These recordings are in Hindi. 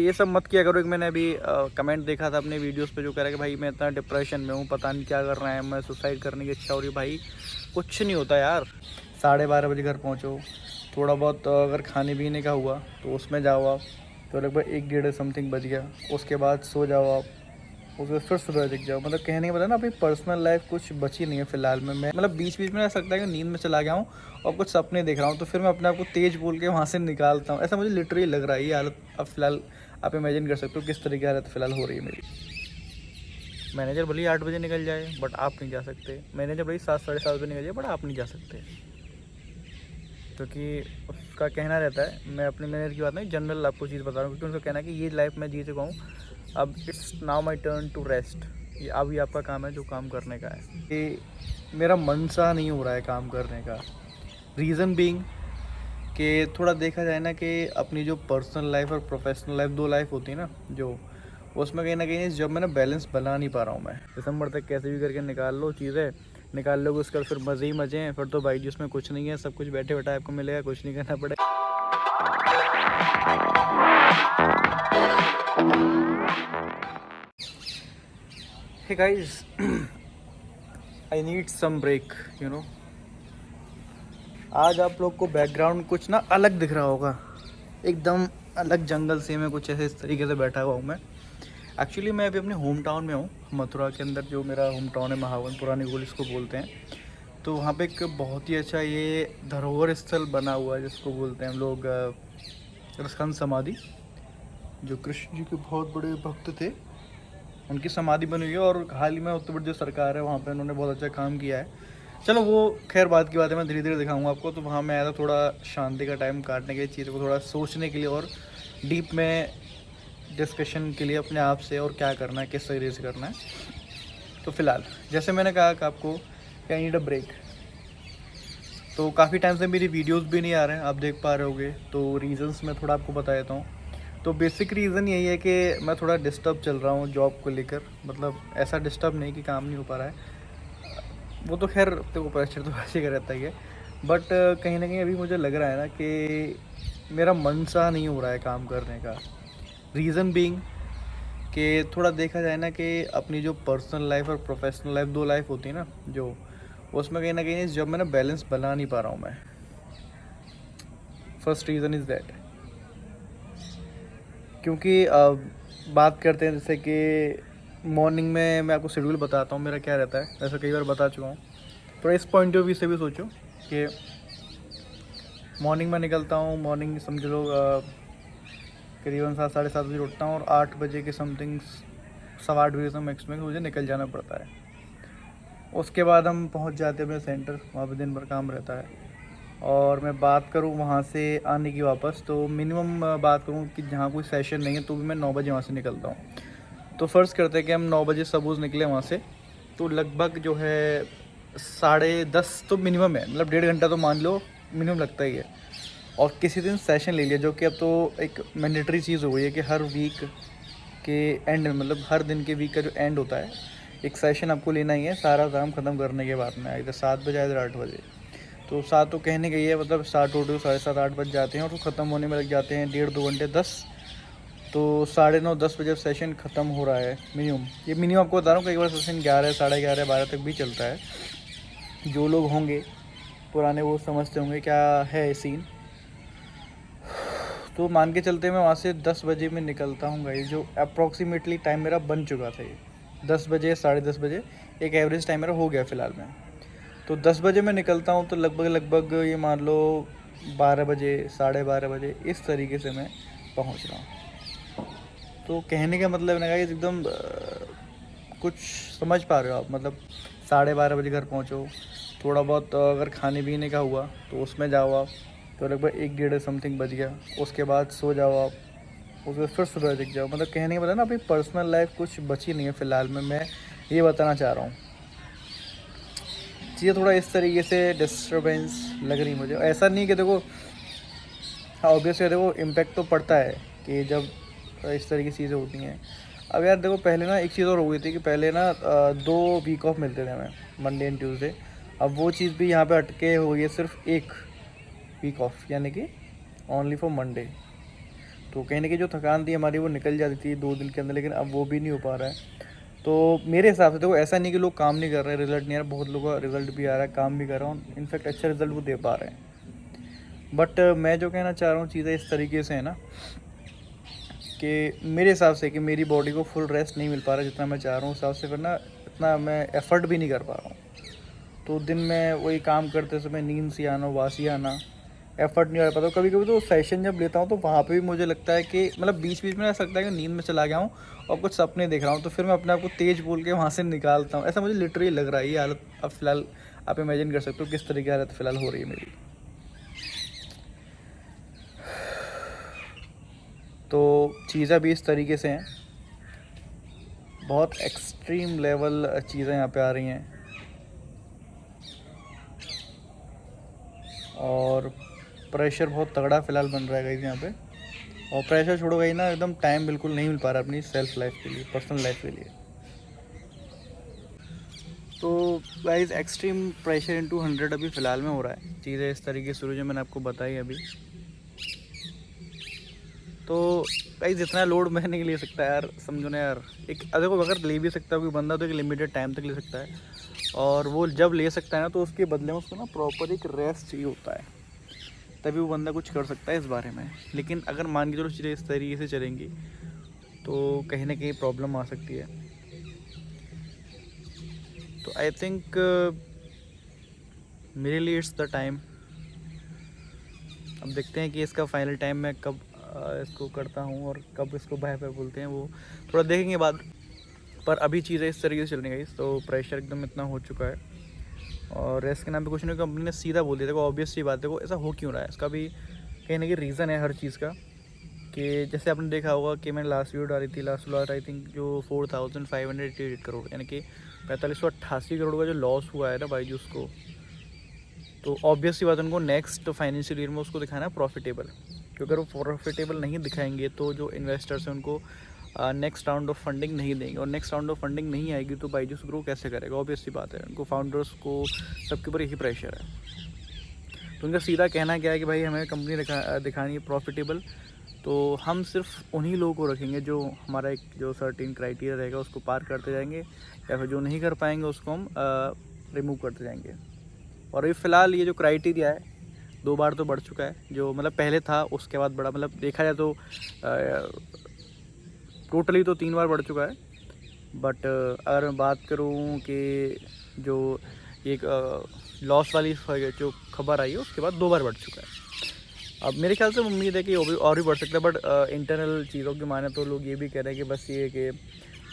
ये सब मत किया करो। एक मैंने अभी कमेंट देखा था अपने वीडियोस पे जो कह रहा है कि भाई मैं इतना डिप्रेशन में हूँ, पता नहीं क्या कर रहा है, मैं सुसाइड करने की इच्छा हो रही है। भाई कुछ नहीं होता यार, 12:30 बजे घर पहुँचो, थोड़ा बहुत अगर खाने पीने का हुआ तो उसमें जाओ आप, तो लगभग 1 डेढ़ समथिंग बज गया। उसके बाद सो जाओ आप, उसके बाद फिर सुबह दिख जाओ। मतलब कहने का मतलब ना, अपनी पर्सनल लाइफ कुछ बची नहीं है फ़िलहाल में। मैं मतलब बीच बीच में ऐसा लगता है कि नींद में चला गया हूँ और कुछ सपने देख रहा हूँ, तो फिर मैं अपने आप को तेज़ बोल के वहाँ से निकालता हूँ। ऐसा मुझे लिटरली लग रहा है ये हालत। अब फ़िलहाल आप इमेजिन कर सकते हो किस तरह की हालत फ़िलहाल हो रही है मेरी। मैनेजर भले ही 8 बजे निकल जाए बट आप नहीं जा सकते। मैनेजर भले ही 7 साढ़े 7 बजे निकल जाए बट आप नहीं जा सकते, क्योंकि उसका कहना रहता है, मैं अपने मैनेजर की बात नहीं, जनरल आपको चीज़ बता रहा हूँ, क्योंकि उनका कहना है कि ये लाइफ मैं जी चुका हूँ, अब it's now my turn to rest. ये अभी आपका काम है जो काम करने का है। कि मेरा मन सा नहीं हो रहा है काम करने का। रीज़न बीइंग कि थोड़ा देखा जाए ना कि अपनी जो पर्सनल लाइफ और प्रोफेशनल लाइफ, दो लाइफ होती है ना जो, उसमें कहीं ना कहीं जब मैं ना बैलेंस बना नहीं पा रहा हूँ। मैं दिसंबर तक कैसे भी करके निकाल लो चीज़ें, निकाल लोगे उसके बाद फिर मज़े ही मज़े हैं। फिर तो भाई जिसमें कुछ नहीं है, सब कुछ बैठे बैठा आपको मिलेगा, कुछ नहीं करना पड़ेगा। Hey guys, I need some break, you know. आज आप लोग को बैकग्राउंड कुछ ना अलग दिख रहा होगा, एकदम अलग जंगल से मैं कुछ ऐसे इस तरीके से बैठा हुआ हूँ मैं। एक्चुअली मैं अभी अपने होम टाउन में हूँ, मथुरा के अंदर जो मेरा होम टाउन है, महावन पुरानी गोल इसको बोलते हैं। तो वहाँ पे एक बहुत ही अच्छा ये धरोहर स्थल बना हुआ है जिसको बोलते हैं हम लोग स्कंद समाधि, जो कृष्ण जी के बहुत बड़े भक्त थे, उनकी समाधि बनी हुई है। और हाल ही में उत्तर प्रदेश सरकार है वहाँ पे, उन्होंने बहुत अच्छा काम किया है। चलो वो खैर बात की बात है, मैं धीरे धीरे दिखाऊंगा आपको। तो वहाँ मैं आया था थोड़ा शांति का टाइम काटने के लिए, चीज़ों को थोड़ा सोचने के लिए और डीप में डिस्कशन के लिए अपने आप से, और क्या करना है, किस तरीके से करना है। तो फ़िलहाल जैसे मैंने कहा कि आपको कि आई नीड अ ब्रेक, तो काफ़ी टाइम से मेरी वीडियोस भी नहीं आ रहे हैं, आप देख पा रहे होगे। तो रीज़न्स मैं थोड़ा आपको बता देता हूँ। तो बेसिक रीज़न यही है कि मैं थोड़ा डिस्टर्ब चल रहा हूँ जॉब को लेकर। मतलब ऐसा डिस्टर्ब नहीं कि काम नहीं हो पा रहा है, वो तो खैर तो प्रेशर तो वैसे का रहता ही है। बट कहीं ना कहीं अभी मुझे लग रहा है ना कि मेरा मन सा नहीं हो रहा है काम करने का। रीज़न बीइंग कि थोड़ा देखा जाए ना कि अपनी जो पर्सनल लाइफ और प्रोफेशनल लाइफ, दो लाइफ होती है ना जो, उसमें कहीं ना कहीं जब मैं ना बैलेंस बना नहीं पा रहा हूँ मैं। फर्स्ट रीज़न इज़ दैट, क्योंकि बात करते हैं जैसे कि मॉर्निंग में मैं आपको शेड्यूल बताता हूँ मेरा क्या रहता है, वैसे कई बार बता चुका हूँ। थोड़ा इस पॉइंट ऑफ व्यू से भी सोचो कि मॉर्निंग में निकलता हूँ। मॉर्निंग समझ लो करीबन 7 साढ़े 7 बजे उठता हूँ और 8 बजे के समथिंग, 8:15 से मैक्सिमम मुझे निकल जाना पड़ता है। उसके बाद हम पहुँच जाते हैं अपने सेंटर, वहाँ पे दिन भर काम रहता है। और मैं बात करूँ वहाँ से आने की वापस, तो मिनिमम बात करूँ कि जहाँ कोई सेशन नहीं है तो भी मैं 9 बजे वहाँ से निकलता हूँ। तो फ़र्ज़ करते हैं कि हम 9 बजे सपोज़ निकले वहाँ से, तो लगभग जो है 10:30 तो मिनिमम है, मतलब 1.5 घंटा तो मान लो मिनिमम लगता ही है। और किसी दिन सेशन ले लिया, जो कि अब तो एक मैंडेटरी चीज़ हो गई है कि हर वीक के एंड में, मतलब हर दिन के वीक का जो एंड होता है, एक सेशन आपको लेना ही है सारा काम ख़त्म करने के बाद में, इधर 7 बजे इधर 8 बजे। तो 7 तो कहने गई है, मतलब स्टार्ट होते 7:30 8 बज जाते हैं और तो ख़त्म होने में लग जाते हैं 1.5 2 घंटे 10। तो 9:30 10 बजे सेशन ख़त्म हो रहा है मिनिमम। ये मिनिमम आपको बता रहा हूँ, कई बार सेशन 11 11:30 12 तक भी चलता है। जो लोग होंगे पुराने वो समझते होंगे क्या है सीन। तो मान के चलते मैं वहाँ से 10 बजे में निकलता हूँ गाइस, जो अप्रॉक्सीमेटली टाइम मेरा बन चुका था। ये 10 बजे 10:30 एक एवरेज टाइम मेरा हो गया फ़िलहाल में। तो 10 बजे मैं निकलता हूँ तो लगभग लगभग ये मान लो 12 बजे 12:30 इस तरीके से मैं पहुँच रहा हूँ। तो कहने का मतलब है गाइस, एकदम कुछ समझ पा रहे हो आप। मतलब 12:30 बजे घर पहुँचो, थोड़ा बहुत अगर खाने पीने का हुआ तो उसमें जाओ आप, तो लगभग 1 डेढ़ समथिंग बज गया। उसके बाद सो जाओ आप, उसके बाद फिर सुबह दिख जाओ। मतलब कहने का मतलब ना, अपनी पर्सनल लाइफ कुछ बची नहीं है फ़िलहाल में, मैं ये बताना चाह रहा हूँ। चीज़ें थोड़ा इस तरीके से डिस्टर्बेंस लग रही मुझे। ऐसा नहीं कि देखो, हाँ ऑब्वियसली देखो इम्पेक्ट तो पड़ता है कि जब इस तरह की चीज़ें होती हैं। अब यार देखो, पहले ना एक चीज़ और हो गई थी कि पहले ना 2 वीक ऑफ मिलते थे हमें, मंडे एंड ट्यूसडे। अब वो चीज़ भी यहाँ पे अटके हो गई है, सिर्फ 1 वीक ऑफ, यानी कि ओनली फॉर मंडे। तो कहीं ना कहीं जो थकान थी हमारी वो निकल जाती थी 2 दिन के अंदर, लेकिन अब वो भी नहीं हो पा रहा है। तो मेरे हिसाब से देखो ऐसा नहीं कि लोग काम नहीं कर रहे हैं, रिजल्ट नहीं आ रहा, बहुत लोगों का रिजल्ट भी आ रहा है, काम भी कर रहा हूँ, इनफैक्ट अच्छा रिजल्ट वो दे पा रहे हैं। बट मैं जो कहना चाह रहा हूँ चीज़ें इस तरीके से है ना कि मेरे हिसाब से कि मेरी बॉडी को फुल रेस्ट नहीं मिल पा रहा जितना मैं चाह रहा हूँ, उस हिसाब से फिर ना इतना मैं एफ़र्ट भी नहीं कर पा रहा हूँ। तो दिन में वही काम करते समय नींद सी आना, वासी आना, एफ़र्ट नहीं कर पाता। कभी कभी तो सेशन जब लेता हूँ तो वहाँ पे भी मुझे लगता है कि मतलब बीच बीच में ऐसा लगता है कि नींद में चला गया हूँ और कुछ सपने देख रहा हूँ, तो फिर मैं अपने आप को तेज़ बोल के वहाँ से निकालता हूँ। ऐसा मुझे लिटरली लग रहा है ये हालत। अब फ़िलहाल आप इमेजिन कर सकते हो किस तरीके की हालत फ़िलहाल हो रही है मेरी। तो चीज़ें भी इस तरीके से हैं, बहुत एक्सट्रीम लेवल चीज़ें यहाँ पे आ रही हैं और प्रेशर बहुत तगड़ा फ़िलहाल बन रहा है गाइस यहाँ पे। और प्रेशर छोड़ो गई ना, एकदम टाइम बिल्कुल नहीं मिल पा रहा अपनी सेल्फ लाइफ के लिए, पर्सनल लाइफ के लिए। तो गाइस एक्सट्रीम प्रेशर इनटू 100 अभी फ़िलहाल में हो रहा है। चीज़ें इस तरीके से जो मैंने आपको बताई अभी। तो गाइस जितना लोड मैं नहीं ले सकता यार, समझो ना यार। एक देखो अगर ले भी सकता है कोई बंदा तो एक लिमिटेड टाइम तक ले सकता है, और वो जब ले सकता है ना तो उसके बदले में उसको ना प्रॉपर एक रेस्ट चाहिए होता है, तभी वो बंदा कुछ कर सकता है इस बारे में। लेकिन अगर मान के चलो चीज़ें इस तरीके से चलेंगी तो कहीं ना कहीं प्रॉब्लम आ सकती है। तो आई थिंक मेरे लिए इट्स द टाइम। अब देखते हैं कि इसका फाइनल टाइम मैं कब इसको करता हूँ और कब इसको बाय बाय बोलते हैं, वो थोड़ा देखेंगे बाद। पर अभी चीज़ें इस तरीके से चल रही गई, तो प्रेशर एकदम इतना हो चुका है और रेस्ट के नाम पे कुछ नहीं, कंपनी ने सीधा बोल दिया। देखो ऑब्वियस सी बात है, वो ऐसा हो क्यों रहा है इसका भी कहीं ना कहीं रीज़न है हर चीज़ का। कि जैसे आपने देखा होगा कि मैंने लास्ट वीडियो डाली थी, लास्ट आई थिंक जो 4588 करोड़ यानी कि 4588 करोड़ का जो लॉस हुआ है ना बाईजूस को, तो ऑब्वियस सी बात है उनको नेक्स्ट फाइनेंशियल ईयर में उसको दिखाना है प्रॉफिटेबल। क्योंकि अगर वो प्रॉफिटेबल नहीं दिखाएंगे तो जो इन्वेस्टर्स हैं उनको नेक्स्ट राउंड ऑफ फंडिंग नहीं देंगे, और नेक्स्ट राउंड ऑफ फंडिंग नहीं आएगी तो बाईजूस ग्रो कैसे करेगा। ऑब्वियस सी बात है, उनको फाउंडर्स को सबके ऊपर यही प्रेशर है। तो उनका सीधा कहना क्या है कि भाई हमें कंपनी दिखानी है प्रॉफिटेबल, तो हम सिर्फ उन्हीं लोगों को रखेंगे जो हमारा एक जो सर्टेन क्राइटेरिया रहेगा उसको पार करते जाएंगे, या फिर जो नहीं कर पाएंगे उसको हम रिमूव करते जाएंगे। और अभी फ़िलहाल ये जो क्राइटेरिया है 2 बार तो बढ़ चुका है, जो मतलब पहले था उसके बाद बढ़ा, मतलब देखा जाए तो टोटली तो 3 बार बढ़ चुका है। बट अगर मैं बात करूँ कि जो एक लॉस वाली जो खबर आई है उसके बाद 2 बार बढ़ चुका है। अब मेरे ख्याल से उम्मीद है कि और भी बढ़ सकता है, बट इंटरनल चीज़ों की माने तो लोग ये भी कह रहे हैं कि बस ये कि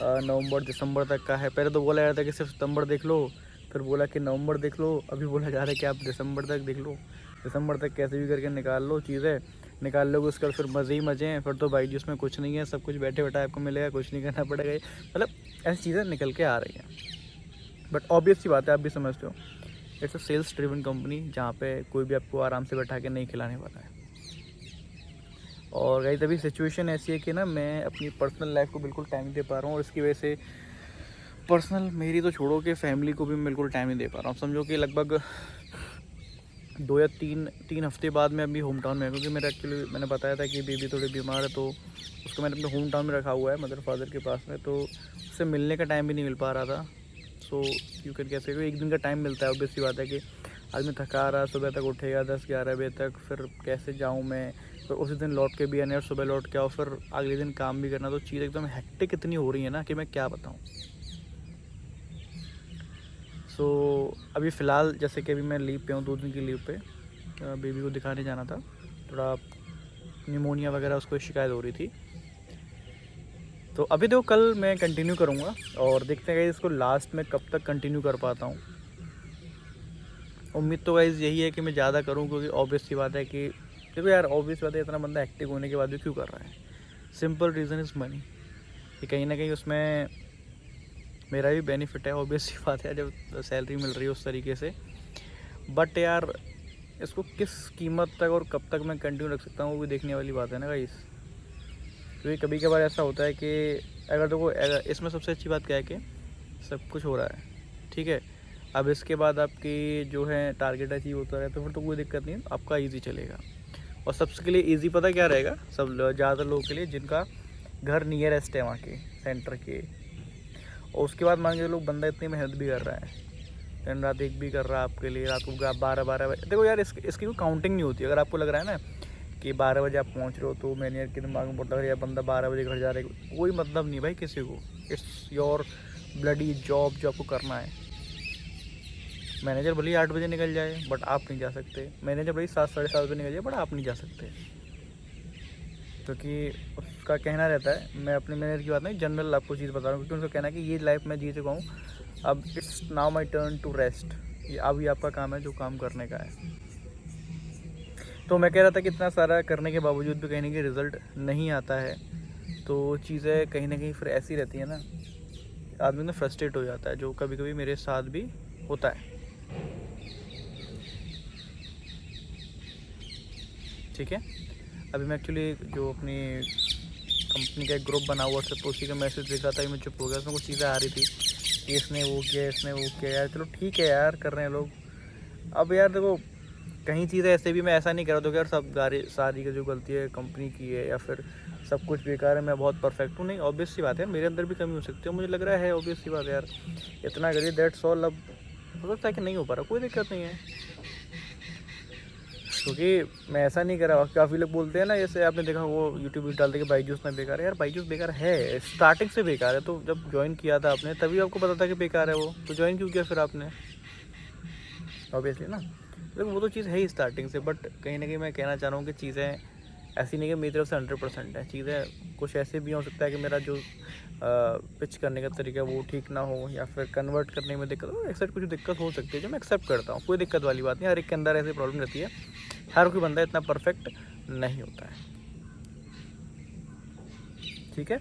नवंबर दिसंबर तक का है। पहले तो बोला जा रहा था कि सिर्फ सितंबर देख लो, फिर बोला कि नवंबर देख लो, अभी बोला जा रहा है कि आप दिसंबर तक देख लो। दिसंबर तक कैसे भी करके निकाल लो, चीज़ें निकाल लोगे उसके बाद फिर मज़े ही मज़े हैं। फिर तो भाई जिसमें कुछ नहीं है, सब कुछ बैठे बैठा आपको मिलेगा, कुछ नहीं करना पड़ेगा। मतलब ऐसी चीज़ें निकल के आ रही हैं। बट ऑब्वियस सी बात है, आप भी समझते हो, it's a sales driven company जहाँ पे कोई भी आपको आराम से बैठा के नहीं खिलाने वाला है। और गाइस अभी सिचुएशन ऐसी है कि ना मैं अपनी पर्सनल लाइफ को बिल्कुल टाइम नहीं दे पा रहा हूँ, और इसकी वजह से पर्सनल मेरी तो छोड़ो कि फैमिली को भी मैं बिल्कुल टाइम नहीं दे पा रहा हूँ। समझो कि लगभग 2 या 3 हफ्ते बाद मैं अभी होम टाउन में, क्योंकि मेरा एक्चुअली मैंने बताया था कि बेबी थोड़ी बीमार है, तो उसको मैंने अपने होम टाउन में रखा हुआ है मदर फादर के पास में, तो उससे मिलने का टाइम भी नहीं मिल पा रहा था। सो यू कैन कैसे एक दिन का टाइम मिलता है। ऑब्वियस सी बात है कि आदमी थका रहा, सुबह तक उठेगा 10-11 बजे तक, फिर कैसे जाऊँ मैं, फिर उसी दिन लौट के भी आने और सुबह लौट के आओ, फिर अगले दिन काम भी करना, तो चीज़ एकदम हेक्टिक इतनी हो रही है ना कि मैं क्या बताऊँ। सो अभी फ़िलहाल जैसे कि अभी मैं लीव पे हूँ, 2 दिन की लीव पे, बेबी को दिखाने जाना था, थोड़ा निमोनिया वगैरह उसको शिकायत हो रही थी। तो अभी देखो कल मैं कंटिन्यू करूँगा और देखते हैं इसको लास्ट में कब तक कंटिन्यू कर पाता हूँ। उम्मीद तो गाइज़ यही है कि मैं ज़्यादा करूँ, क्योंकि ऑब्वियस सी बात है कि देखो यार, ऑब्वियस बात है इतना बंदा एक्टिव होने के बाद भी क्यों कर रहा है। सिंपल रीज़न इज़ मनी, कि कहीं ना कहीं उसमें मेरा भी बेनिफिट है। ऑब्वियस सी बात है जब सैलरी मिल रही है उस तरीके से। बट यार इसको किस कीमत तक और कब तक मैं कंटिन्यू रख सकता हूँ वो भी देखने वाली बात है ना गाइस। क्योंकि कभी कभार ऐसा होता है कि अगर देखो इसमें सबसे अच्छी बात क्या है कि सब कुछ हो रहा है, ठीक है, अब इसके बाद आपकी जो है टारगेट अचीव होता है तो फिर तो कोई दिक्कत नहीं, आपका ईजी चलेगा। और सबसे के लिए ईजी पता क्या रहेगा, सब ज़्यादा लोगों के लिए जिनका घर नियरेस्ट है वहाँ के सेंटर के। और उसके बाद मान के लोग बंदा इतनी मेहनत भी कर रहा है, दिन रात एक भी कर रहा है आपके लिए, रात को 12 बजे। देखो यार इसकी कोई काउंटिंग नहीं होती। अगर आपको लग रहा है ना कि 12 बजे आप पहुँच रहे हो तो मैनेजर के दिमाग में पड़ता है यार बंदा 12 बजे घर जा रहा है, कोई मतलब नहीं भाई किसी को। इट्स योर ब्लडी जॉब जो आपको करना है। मैनेजर भले ही 8 बजे निकल जाए बट आप नहीं जा सकते, मैनेजर भले ही 7 साढ़े 7 बजे निकल जाए बट आप नहीं जा सकते, क्योंकि उसका कहना रहता है, मैं अपने मैनेजर की बात नहीं जनरल आपको चीज़ बता रहा हूँ, क्योंकि उनका कहना है कि ये लाइफ मैं जी चुका हूँ, अब it's now my turn to rest. ये अभी आपका काम है जो काम करने का है। तो मैं कह रहा था कि इतना सारा करने के बावजूद भी कहीं ना कहीं रिज़ल्ट नहीं आता है, तो चीज़ें कहीं ना कहीं फिर ऐसी रहती है ना, आदमी ना फ्रस्ट्रेट हो जाता है, जो कभी कभी मेरे साथ भी होता है। ठीक है, अभी मैं एक्चुअली जो अपनी कंपनी का एक ग्रुप बना हुआ था तो उसी का मैसेज देखा था, मैं चुप हो गया। उसमें कुछ चीज़ें आ रही थी कि इसने वो किया, इसने वो किया। यार चलो ठीक है यार, कर रहे हैं लोग। अब यार देखो कहीं चीज़ें ऐसे भी मैं ऐसा नहीं कर रहा था कि यार सब सारी की जो गलती है कंपनी की है या फिर सब कुछ बेकार है, मैं बहुत परफेक्ट हूँ। नहीं, ऑब्वियस सी बात है मेरे अंदर भी कमी हो सकती है, मुझे लग रहा है ऑब्वियस सी बात है यार, इतना करिए दैट्स ऑल। अब हो सकता है कि नहीं हो पा रहा, कोई दिक्कत नहीं है, क्योंकि मैं ऐसा नहीं कर रहा। काफ़ी लोग बोलते हैं ना, जैसे आपने देखा वो यूट्यूब भी डालते कि बाईजूस में बेकार है। यार बाईजूस बेकार है, स्टार्टिंग से बेकार है। तो जब ज्वाइन किया था आपने तभी आपको पता था कि बेकार है वो, तो ज्वाइन क्यों किया फिर आपने? ऑब्वियसली ना, तो वो तो चीज़ है ही स्टार्टिंग से। बट कहीं ना कहीं मैं कहना चाह रहा हूँ कि चीज़ें ऐसी नहीं कि मेरी तरफ से 100% है। चीज़ें कुछ ऐसे भी हो सकता है कि मेरा जो पिच करने का तरीका वो ठीक ना हो, या फिर कन्वर्ट करने में दिक्कत हो, एक्सेप्ट कुछ दिक्कत हो सकती है जो मैं एक्सेप्ट करता हूँ। कोई दिक्कत वाली बात नहीं, हर एक के अंदर ऐसी प्रॉब्लम रहती है, हर कोई बंदा इतना परफेक्ट नहीं होता है। ठीक है,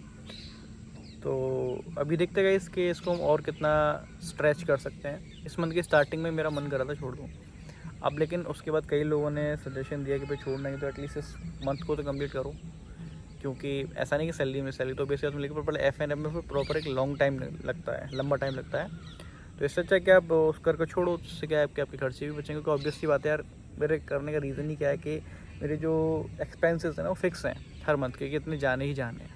तो अभी देखते गए इसको हम और कितना स्ट्रेच कर सकते हैं। इस मंथ की स्टार्टिंग में मेरा मन कर रहा था छोड़ दूँ अब, लेकिन उसके बाद कई लोगों ने सजेशन दिया कि भाई छोड़ना ही तो एटलीस्ट इस मंथ को तो कंप्लीट करो, क्योंकि ऐसा नहीं कि सैलरी तो बेसिक में, लेकिन पर F&M में फिर प्रॉपर एक लॉन्ग टाइम लगता है, लंबा टाइम लगता है। तो इससे अच्छा क्या आप उस करके छोड़ो, उससे क्या है कि आपके खर्चे भी बचेंगे। क्योंकि ऑब्वियस सी बात है यार, मेरे करने का रीज़न ही क्या है कि मेरे जो एक्सपेंसेस हैं ना वो फिक्स हैं हर मंथ के, कि इतने जाने ही जाने हैं।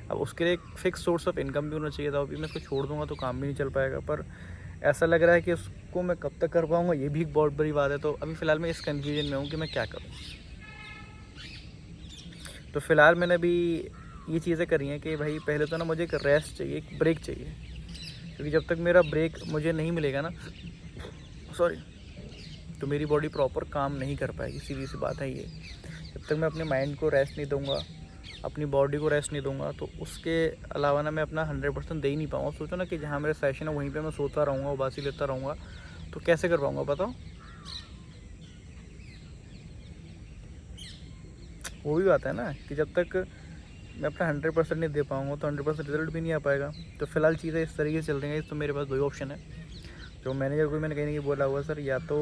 अब उसके लिए एक फिक्स सोर्स ऑफ इनकम भी होना चाहिए था। अभी मैं इसको छोड़ दूँगा तो काम भी नहीं चल पाएगा, पर ऐसा लग रहा है कि उसको मैं कब तक कर पाऊँगा ये भी एक बहुत बड़ी बात है। तो अभी फ़िलहाल मैं इस कन्फ्यूजन में हूँ कि मैं क्या करूँ। तो फ़िलहाल मैंने अभी ये चीज़ें करी हैं कि भाई पहले तो ना मुझे एक रेस्ट चाहिए, एक ब्रेक चाहिए, क्योंकि जब तक मेरा ब्रेक मुझे नहीं मिलेगा ना, सॉरी, तो मेरी बॉडी प्रॉपर काम नहीं कर पाएगी। सीधी सी बात है ये। जब तक मैं अपने माइंड को रेस्ट नहीं दूंगा, अपनी बॉडी को रेस्ट नहीं दूंगा, तो उसके अलावा ना मैं अपना 100% दे ही नहीं पाऊँगा। सोचो ना कि जहाँ मेरा सेशन है वहीं पे मैं सोता रहूँगा, उबासी लेता रहूँगा, तो कैसे कर पाऊँगा बताओ? वो भी बात है ना कि जब तक मैं अपना 100% नहीं दे पाऊँगा तो 100% रिजल्ट भी नहीं आ पाएगा। तो फिलहाल चीज़ें इस तरीके से चल रही हैं। तो मेरे पास दो ही ऑप्शन है, जो मैनेजर को मैंने कहीं नहीं बोला हुआ, सर या तो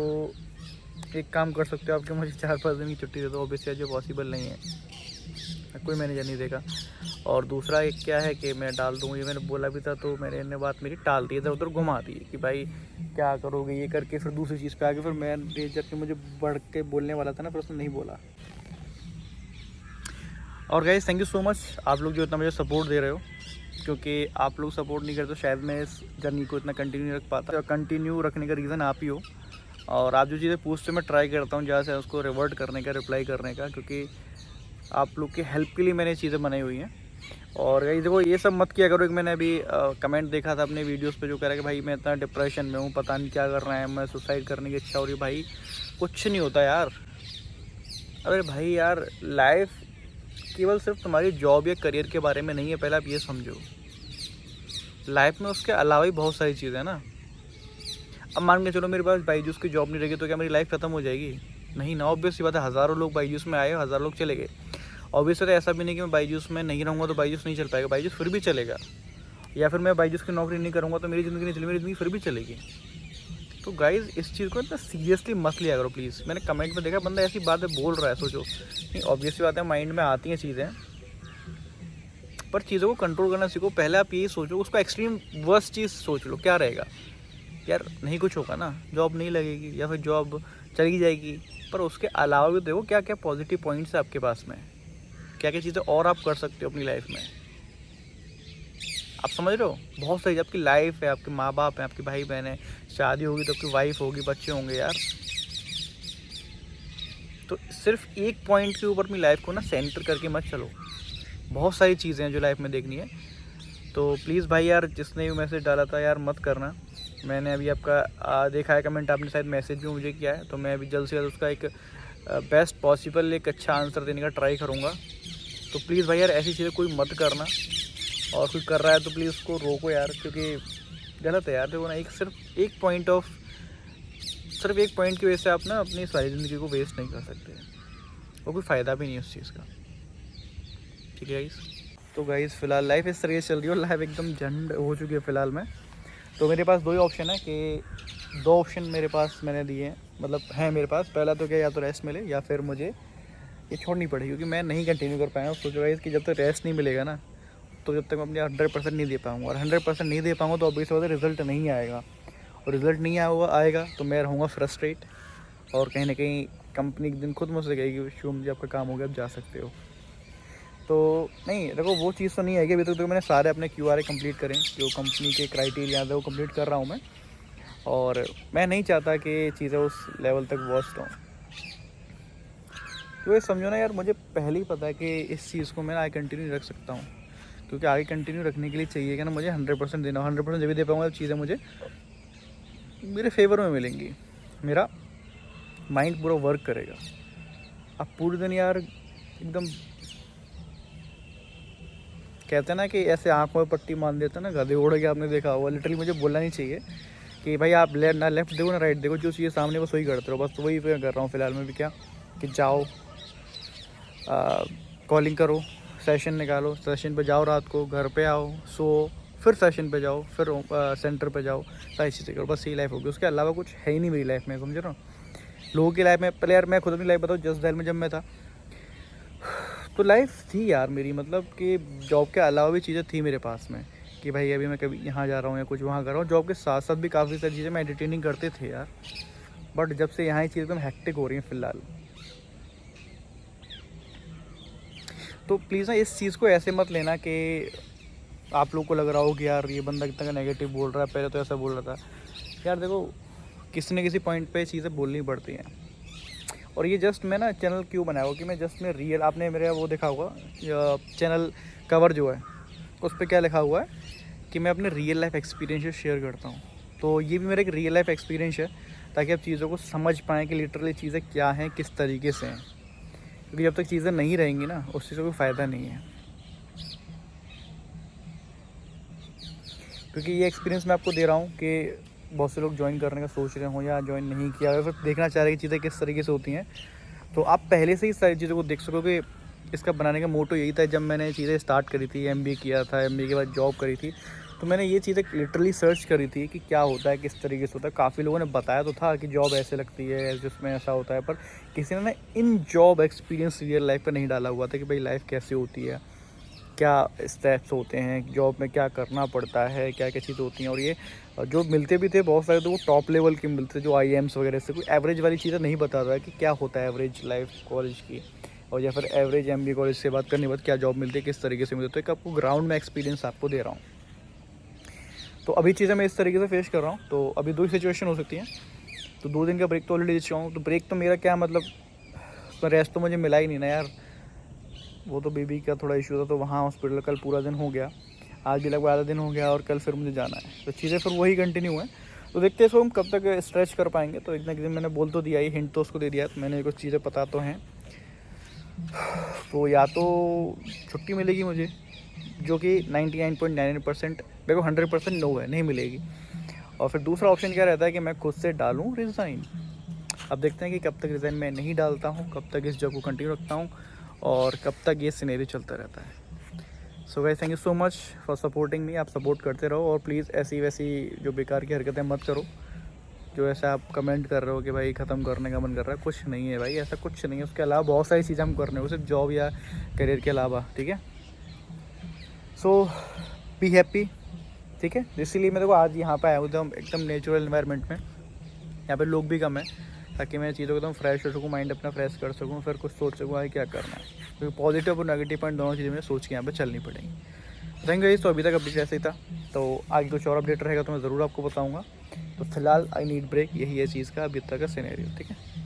एक काम कर सकते हो आपके, मुझे 4-5 दिन की छुट्टी दे दो। ऑब्वियसली जो पॉसिबल नहीं है, कोई मैनेजर नहीं देगा। और दूसरा एक क्या है कि मैं डाल दूँ, ये मैंने बोला भी था, तो मैंने ने बात मेरी टाल दी, इधर उधर घुमा दी कि भाई क्या करोगे ये करके, फिर दूसरी चीज़ पे आके फिर मैनेजर के मुझे बढ़ के बोलने वाला था ना, फिर उसने नहीं बोला। और guys thank you so much, आप लोग जो इतना मुझे सपोर्ट दे रहे हो, क्योंकि आप लोग सपोर्ट नहीं करते तो शायद मैं इस जर्नी को इतना कंटिन्यू नहीं रख पाता। कंटिन्यू रखने का रीज़न आप ही हो, और आप जो चीज़ें पूछते मैं ट्राई करता हूँ ज़्यादा से उसको रिवर्ट करने का, रिप्लाई करने का, क्योंकि आप लोग की हेल्प के लिए मैंने चीज़ें बनाई हुई हैं। और गाइस देखो ये सब मत किया करो। एक मैंने अभी कमेंट देखा था अपने वीडियोस पे जो कह रहा है कि भाई मैं इतना डिप्रेशन में हूँ, पता नहीं क्या कर रहा है, मैं सुसाइड करने की इच्छा हो रही है। भाई कुछ नहीं होता यार। अरे भाई यार, लाइफ केवल सिर्फ तुम्हारी जॉब या करियर के बारे में नहीं है, पहले आप ये समझो। लाइफ में उसके अलावा ही बहुत सारी चीज़ें हैं ना। अब मान के चलो मेरे पास बाईजूस की जॉब नहीं रहेगी तो क्या मेरी लाइफ ख़त्म हो जाएगी? नहीं ना, ऑब्वियस सी बात है। हज़ारों लोग बाईजूस में आए, हज़ारों लोग चले गए। ऑब्वियसली ऐसा भी नहीं कि मैं बाईजूस में नहीं रहूँगा तो बाईजूस नहीं चल पाएगा, बाईजूस फिर भी चलेगा। या फिर मैं बाईजूस की नौकरी नहीं करूँगा तो मेरी ज़िंदगी नहीं चलेगी, मेरी ज़िंदगी फिर भी चलेगी। तो गाइज़ इस चीज़ को इतना सीरियसली मत लिया करो प्लीज़। मैंने कमेंट में देखा बंदा ऐसी बातें बोल रहा है, सोचो। नहीं, ऑब्वियस सी बात है, माइंड में आती हैं चीज़ें, पर चीज़ों को कंट्रोल करना सीखो। पहले आप यही सोचो, उसको एक्सट्रीम वर्स्ट चीज़ सोच लो, क्या रहेगा यार? नहीं कुछ होगा ना, जॉब नहीं लगेगी, या फिर जॉब चली जाएगी, पर उसके अलावा भी देखो क्या क्या पॉजिटिव पॉइंट्स है आपके पास में, क्या क्या चीज़ें और आप कर सकते हो अपनी लाइफ में। आप समझ रहे हो, बहुत सारी आपकी लाइफ है, आपके माँ बाप हैं, आपके भाई बहन है, शादी होगी तो आपकी वाइफ होगी, बच्चे होंगे यार। तो सिर्फ एक पॉइंट के ऊपर अपनी लाइफ को ना सेंटर करके मत चलो, बहुत सारी चीज़ें हैं जो लाइफ में देखनी है। तो प्लीज़ भाई यार, जिसने भी मैसेज डाला था यार मत करना। मैंने अभी आपका देखा है कमेंट, आपने शायद मैसेज भी मुझे किया है, तो मैं अभी जल्द से जल्द उसका एक बेस्ट पॉसिबल एक अच्छा आंसर देने का ट्राई करूँगा। तो प्लीज़ भाई यार ऐसी चीज़ें कोई मत करना, और कोई कर रहा है तो प्लीज़ उसको रोको यार, क्योंकि गलत है यार। देखो ना, सिर्फ एक पॉइंट की वजह से आप ना अपनी सारी ज़िंदगी को वेस्ट नहीं कर सकते, और कोई फ़ायदा भी नहीं है उस चीज़ का। ठीक है गाइस, तो गाइस फ़िलहाल लाइफ इस तरीके से चल रही है, लाइफ एकदम झंड हो चुकी है फ़िलहाल में। तो मेरे पास दो ही ऑप्शन है, कि दो ऑप्शन मेरे पास मैंने दिए हैं, मतलब हैं मेरे पास। पहला तो क्या, या तो रेस्ट मिले या फिर मुझे ये छोड़नी पड़ेगी, क्योंकि मैं नहीं कंटिन्यू कर पाया हूँ। सोचो गाइस कि जब तक रेस्ट नहीं मिलेगा ना, तो जब तक मैं अपने 100% नहीं दे पाऊँगा, और 100% नहीं दे पाऊँगा तो ऑब्वियसली बात है रिज़ल्ट नहीं आएगा, और रिज़ल्ट नहीं आएगा तो मैं रहूँगा फ्रस्ट्रेट, और कहीं ना कहीं कंपनी एक दिन खुद मुझसे कहेगी शुभम जी आपका काम हो गया, आप जा सकते हो। तो नहीं देखो, वो चीज़ तो नहीं है कि अभी तक तो मैंने सारे अपने QRA कंप्लीट करें, जो कंपनी के क्राइटेरिया थे वो कंप्लीट कर रहा हूँ मैं, और मैं नहीं चाहता कि चीज़ें उस लेवल तक वर्स्ट हों। तो ये समझो ना यार, मुझे पहले ही पता है कि इस चीज़ को मैं आगे कंटिन्यू रख सकता हूँ, क्योंकि आगे कंटिन्यू रखने के लिए चाहिए कि ना मुझे 100% देना हो। 100% जब भी दे पाऊँगा तो चीज़ें मुझे मेरे फेवर में मिलेंगी, मेरा माइंड पूरा वर्क करेगा। अब पूरे दिन यार एकदम कहते हैं ना कि ऐसे आँखों में पट्टी मान देते हैं ना गधे उड़ के, आपने देखा होगा। लिटरली मुझे बोलना नहीं चाहिए कि भाई आप ना लेफ्ट देखो ना राइट देखो, जो चीज़ सामने बस वही करते रहो, बस वही मैं कर रहा हूँ फिलहाल में भी। क्या कि जाओ कॉलिंग करो, सेशन निकालो, सेशन पे जाओ, रात को घर पे आओ, सो, फिर सेशन पे जाओ, फिर सेंटर पे जाओ, सारी चीज़ें करो, बस यही लाइफ होगी। उसके अलावा कुछ है ही नहीं मेरी लाइफ में, समझ रहे हो। लोगों की लाइफ में, पहले यार मैं खुद अपनी लाइफ बताऊँ, जस्ट डायल में जब मैं था तो लाइफ थी यार मेरी, मतलब कि जॉब के अलावा भी चीज़ें थी मेरे पास में, कि भाई अभी मैं कभी यहाँ जा रहा हूँ या कुछ वहाँ कर रहा हूँ। जॉब के साथ साथ भी काफ़ी सारी चीज़ें मैं एंटरटेनिंग करते थे यार, बट जब से यहाँ ही चीज़ एकदम हेक्टिक हो रही है फ़िलहाल। तो प्लीज़ ना इस चीज़ को ऐसे मत लेना कि आप लोग को लग रहा हो कि यार ये बंदा कितना नेगेटिव बोल रहा है, पहले तो ऐसा बोल रहा था। यार देखो, किसी न किसी पॉइंट पे चीज़ें बोलनी पड़ती हैं, और ये जस्ट मैं ना चैनल क्यों बनाया हुआ कि मैं जस्ट में रियल, आपने मेरा वो देखा होगा चैनल कवर जो है, उस पर क्या लिखा हुआ है कि मैं अपने रियल लाइफ एक्सपीरियंस शेयर करता हूँ। तो ये भी मेरा एक रियल लाइफ एक्सपीरियंस है, ताकि आप चीज़ों को समझ पाएँ कि लिटरली चीज़ें क्या हैं, किस तरीके से हैं। क्योंकि जब तक चीज़ें नहीं रहेंगी ना, उस चीज़ का कोई फ़ायदा नहीं है। क्योंकि ये एक्सपीरियंस मैं आपको दे रहा हूँ कि बहुत से लोग ज्वाइन करने का सोच रहे हों, या ज्वाइन नहीं किया, या फिर देखना चाह रहे हैं कि चीज़ें किस तरीके से होती हैं, तो आप पहले से ही सारी चीज़ों को देख सकोगे। इसका बनाने का मोटो यही था, जब मैंने चीज़ें स्टार्ट करी थी, MBA किया था, MBA के बाद जॉब करी थी, तो मैंने ये चीज़ें लिटरली सर्च करी थी कि क्या होता है, किस तरीके से होता है। काफ़ी लोगों ने बताया तो था कि जॉब ऐसे लगती है, जिसमें ऐसा होता है, पर किसी ने ना इन जॉब एक्सपीरियंस रियल लाइफ पर नहीं डाला हुआ था कि भाई लाइफ कैसे होती है, क्या स्टेप्स होते हैं, जॉब में क्या करना पड़ता है, क्या क्या चीज़ें होती हैं। और ये जो मिलते भी थे बहुत सारे, तो वो टॉप लेवल के मिलते थे, जो IIMs वगैरह से। कोई एवरेज वाली चीज़ें नहीं बता रहा है कि क्या होता है एवरेज लाइफ कॉलेज की, और या फिर एवरेज MBA कॉलेज से बात करने के बाद क्या जॉब मिलती है, किस तरीके से मिलती है। तो एक आपको ग्राउंड में एक्सपीरियंस आपको दे रहा हूँ। तो अभी चीज़ें मैं इस तरीके से फेस कर रहा हूँ। तो अभी दो ही सिचुएशन हो सकती हैं। तो 2 दिन का ब्रेक तो ऑलरेडी दे चुका हूँ। तो ब्रेक तो मेरा क्या मतलब, रेस्ट तो मुझे मिला ही नहीं ना यार। वो तो बेबी का थोड़ा इशू था, तो वहाँ हॉस्पिटल कल पूरा दिन हो गया, आज भी लगभग आधा दिन हो गया, और कल फिर मुझे जाना है। तो चीज़ें फिर वही कंटिन्यू है। तो देखते हैं इसको हम कब तक स्ट्रेच कर पाएंगे। तो एक ना एक दिन मैंने बोल तो दिया ही, हिंट तो उसको दे दिया, तो मैंने कुछ चीज़ें पता तो हैं। तो या तो छुट्टी मिलेगी मुझे, जो कि 99.99% मेरे को 100% नो है, नहीं मिलेगी। और फिर दूसरा ऑप्शन क्या रहता है कि मैं खुद से डालूँ रिज़ाइन। अब देखते हैं कि कब तक रिज़ाइन मैं नहीं डालता हूँ, कब तक इस जॉब को कंटिन्यू रखता हूँ, और कब तक ये सिनेरियो चलता रहता है। So guys, thank you so much for supporting me. आप सपोर्ट करते रहो, और प्लीज़ ऐसी वैसी जो बेकार की हरकतें मत करो, जो ऐसा आप कमेंट कर रहे हो कि भाई ख़त्म करने का मन कर रहा है। कुछ नहीं है भाई, ऐसा कुछ नहीं है। उसके अलावा बहुत सारी चीज़ें हम कर रहे हो, सिर्फ जॉब या करियर के अलावा, ठीक है। सो बी हैप्पी, ठीक है। इसीलिए मैं देखो आज यहाँ पे आया हूँ, एकदम नेचुरल इन्वायरमेंट में। यहाँ पे लोग भी कम है, ताकि मैं चीज़ों को एकदम फ्रेश हो सकूँ, माइंड अपना फ्रेश कर सकूँ, फिर कुछ सोच सकूँ आगे क्या करना है, क्योंकि पॉजिटिव और नेगेटिव पॉइंट दोनों चीज़ें मुझे सोच के यहाँ पे चलनी पड़ेंगी। Thank you. तो अभी तक अपडेट ऐसे ही था, तो आगे कुछ और अपडेट रहेगा तो मैं ज़रूर आपको बताऊँगा। तो फिलहाल आई नीड ब्रेक, यही है चीज़ का अभी तक का सिनेरियो, ठीक है।